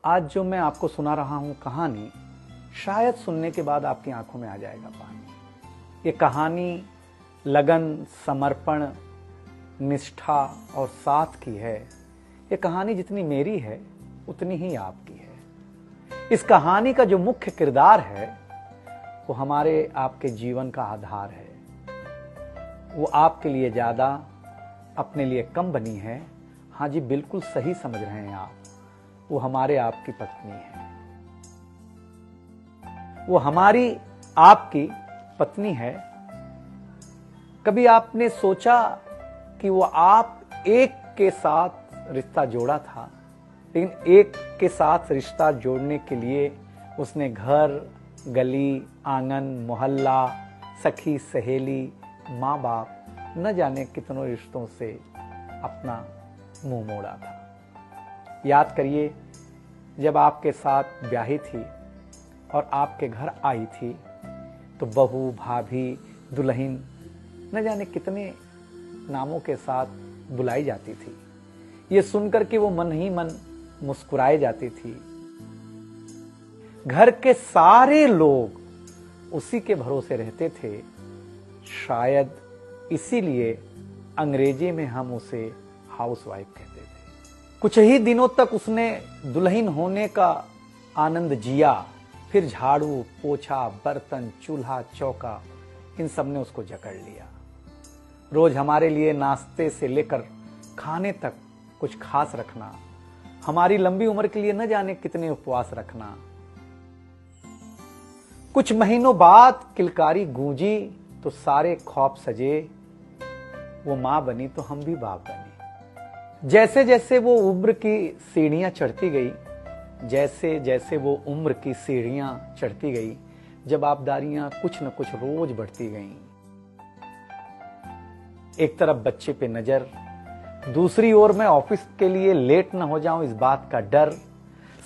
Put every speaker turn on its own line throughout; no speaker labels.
आज जो मैं आपको सुना रहा हूं कहानी, शायद सुनने के बाद आपकी आंखों में आ जाएगा पानी। ये कहानी लगन, समर्पण, निष्ठा और साथ की है। ये कहानी जितनी मेरी है उतनी ही आपकी है। इस कहानी का जो मुख्य किरदार है वो हमारे आपके जीवन का आधार है। वो आपके लिए ज्यादा, अपने लिए कम बनी है। हाँ जी, बिल्कुल सही समझ रहे हैं आप। वो हमारे आपकी पत्नी है। वो हमारी आपकी पत्नी है। कभी आपने सोचा कि वो आप एक के साथ रिश्ता जोड़ा था, लेकिन एक के साथ रिश्ता जोड़ने के लिए उसने घर, गली, आंगन, मोहल्ला, सखी, सहेली, माँ बाप, न जाने कितनों रिश्तों से अपना मुंह मोड़ा था। याद करिए, जब आपके साथ ब्याही थी और आपके घर आई थी तो बहू, भाभी, दुल्हन, न जाने कितने नामों के साथ बुलाई जाती थी। ये सुनकर के वो मन ही मन मुस्कुराए जाती थी। घर के सारे लोग उसी के भरोसे रहते थे। शायद इसीलिए अंग्रेजी में हम उसे हाउसवाइफ कहते थे। कुछ ही दिनों तक उसने दुल्हन होने का आनंद जिया। फिर झाड़ू, पोछा, बर्तन, चूल्हा, चौका, इन सब ने उसको जकड़ लिया। रोज हमारे लिए नाश्ते से लेकर खाने तक कुछ खास रखना, हमारी लंबी उम्र के लिए न जाने कितने उपवास रखना। कुछ महीनों बाद किलकारी गूंजी तो सारे ख्वाब सजे। वो मां बनी तो हम भी बाप बने। जैसे जैसे वो उम्र की सीढ़ियां चढ़ती गई, जैसे जैसे वो उम्र की सीढ़ियां चढ़ती गई, जवाबदारियां कुछ न कुछ रोज बढ़ती गईं। एक तरफ बच्चे पे नजर, दूसरी ओर मैं ऑफिस के लिए लेट न हो जाऊं इस बात का डर।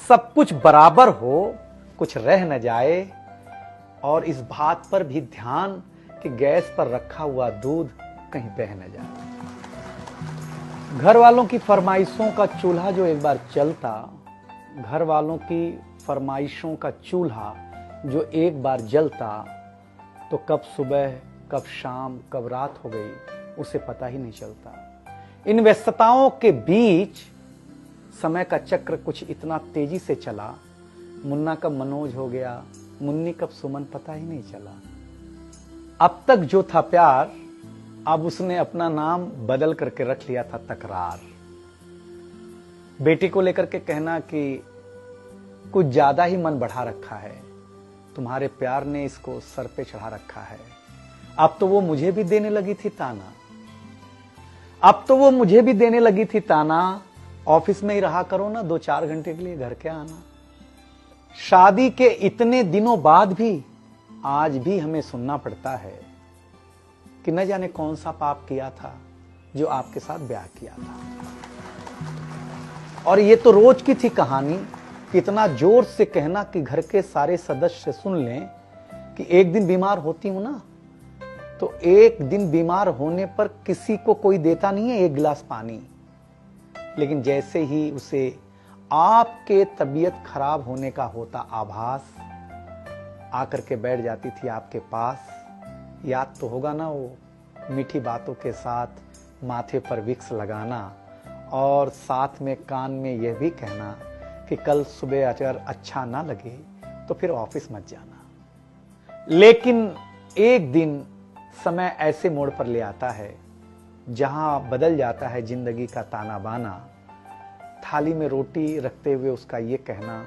सब कुछ बराबर हो, कुछ रह न जाए, और इस बात पर भी ध्यान कि गैस पर रखा हुआ दूध कहीं बह न जाए। घर वालों की फरमाइशों का चूल्हा जो एक बार चलता, घर वालों की फरमाइशों का चूल्हा जो एक बार जलता, तो कब सुबह, कब शाम, कब रात हो गई उसे पता ही नहीं चलता। इन व्यस्तताओं के बीच समय का चक्र कुछ इतना तेजी से चला, मुन्ना कब मनोज हो गया, मुन्नी कब सुमन, पता ही नहीं चला। अब तक जो था प्यार, अब उसने अपना नाम बदल करके रख लिया था तकरार। बेटी को लेकर के कहना कि कुछ ज्यादा ही मन बढ़ा रखा है, तुम्हारे प्यार ने इसको सर पे चढ़ा रखा है। अब तो वो मुझे भी देने लगी थी ताना, अब तो वो मुझे भी देने लगी थी ताना, ऑफिस में ही रहा करो ना, 2-4 घंटे के लिए घर के आना। शादी के इतने दिनों बाद भी आज भी हमें सुनना पड़ता है कि न जाने कौन सा पाप किया था जो आपके साथ ब्याह किया था। और ये तो रोज की थी कहानी। इतना जोर से कहना कि घर के सारे सदस्य सुन लें कि एक दिन बीमार होती हूं ना, तो एक दिन बीमार होने पर किसी को कोई देता नहीं है 1 गिलास पानी, लेकिन जैसे ही उसे आपके तबीयत खराब होने का होता आभास, आकर के बैठ जाती थी आपके पास। याद तो होगा ना, वो मीठी बातों के साथ माथे पर विक्स लगाना और साथ में कान में यह भी कहना कि कल सुबह अगर अच्छा ना लगे तो फिर ऑफिस मत जाना। लेकिन एक दिन समय ऐसे मोड़ पर ले आता है जहां बदल जाता है जिंदगी का ताना बाना। थाली में रोटी रखते हुए उसका ये कहना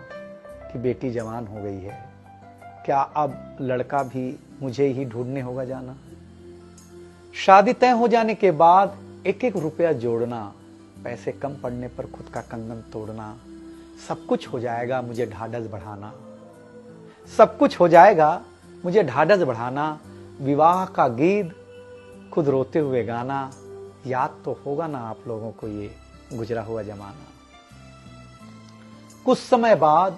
कि बेटी जवान हो गई है, क्या अब लड़का भी मुझे ही ढूंढने होगा जाना। शादी तय हो जाने के बाद 1-1 रुपया जोड़ना, पैसे कम पड़ने पर खुद का कंगन तोड़ना, सब कुछ हो जाएगा मुझे ढाढ़स बढ़ाना, सब कुछ हो जाएगा मुझे ढाढ़स बढ़ाना। विवाह का गीत खुद रोते हुए गाना। याद तो होगा ना आप लोगों को ये गुजरा हुआ जमाना। कुछ समय बाद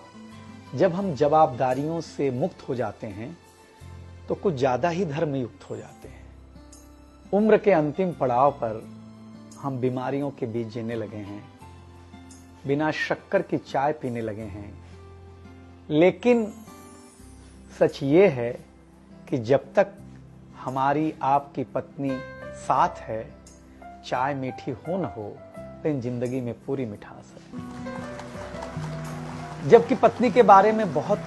जब हम जवाबदारियों से मुक्त हो जाते हैं तो कुछ ज्यादा ही धर्मयुक्त हो जाते हैं। उम्र के अंतिम पड़ाव पर हम बीमारियों के बीच जीने लगे हैं। बिना शक्कर की चाय पीने लगे हैं। लेकिन सच ये है कि जब तक हमारी आपकी पत्नी साथ है, चाय मीठी हो न हो, लेकिन जिंदगी में पूरी मिठास है। जबकि पत्नी के बारे में बहुत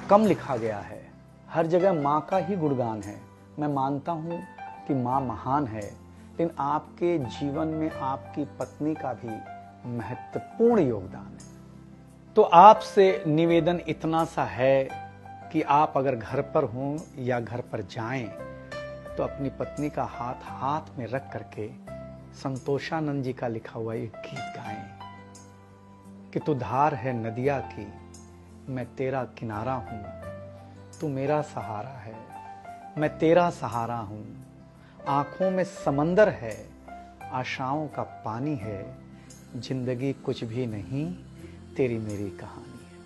कम लिखा गया है, हर जगह मां का ही गुणगान है। मैं मानता हूं कि मां महान है, लेकिन आपके जीवन में आपकी पत्नी का भी महत्वपूर्ण योगदान है। तो आपसे निवेदन इतना सा है कि आप अगर घर पर हों या घर पर जाएं तो अपनी पत्नी का हाथ हाथ में रख करके संतोषानंद जी का लिखा हुआ एक गीत गाएं कि तू धार है नदिया की, मैं तेरा किनारा हूं, तू मेरा सहारा है, मैं तेरा सहारा हूं। आंखों में समंदर है, आशाओं का पानी है, जिंदगी कुछ भी नहीं, तेरी मेरी कहानी है।